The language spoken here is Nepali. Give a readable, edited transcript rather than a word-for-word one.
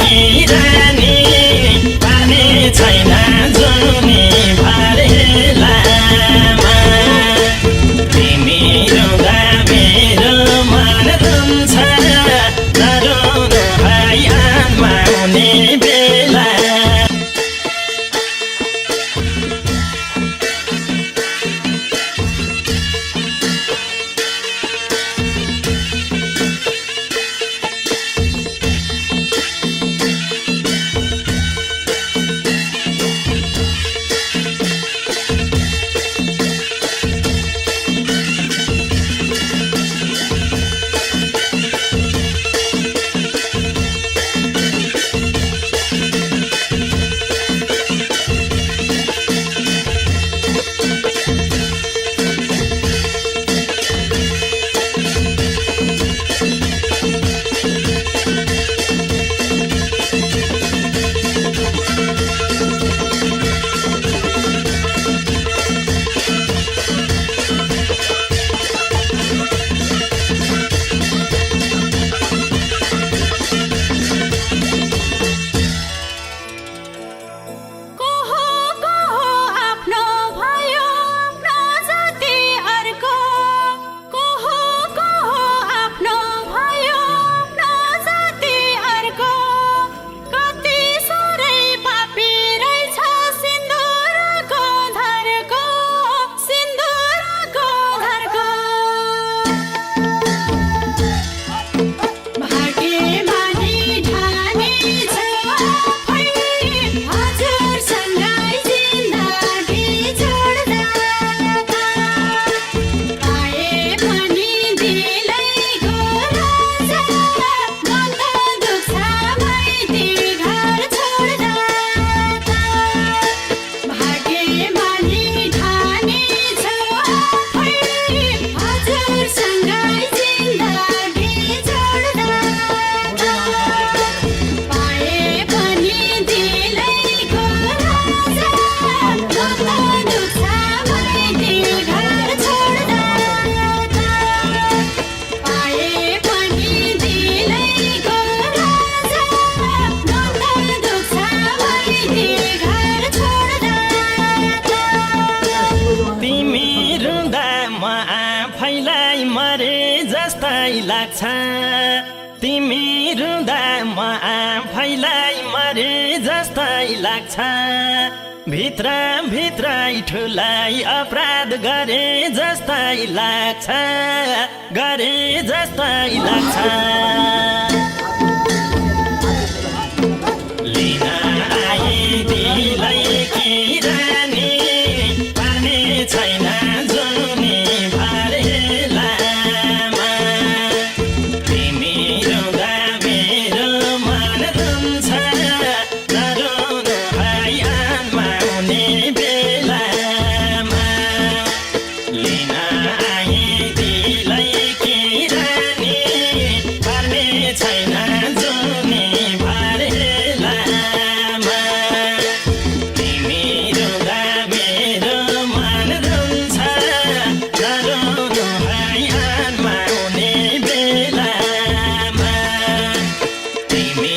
किरानी पार्ने छैन जुनी भरेलामा तिमी रुँदा मेरो मन रुन्छ नरुनु भाइ आत्मा हुने बेला लाग्छ तिमी रुँदा म आफैलाई मरे जस्तै लाग्छ भित्र भित्रै ठुलाई अपराध गरे जस्तै लाग्छ गरे जस्तै लाग्छ लिन आइदिलै किरानी पार्ने छैन जुनी भरेलामा तिमी रुँदा मेरो मन रुन्छ नरुनु भाइ आत्मा हुने बेलामा लिन आइदिलै किरानी पार्ने छैन जुनी भरेलामा तिमी रुँदा मेरो मन रुन्छ नरुनु भाइ आत्मा हुने बेलामा तिमी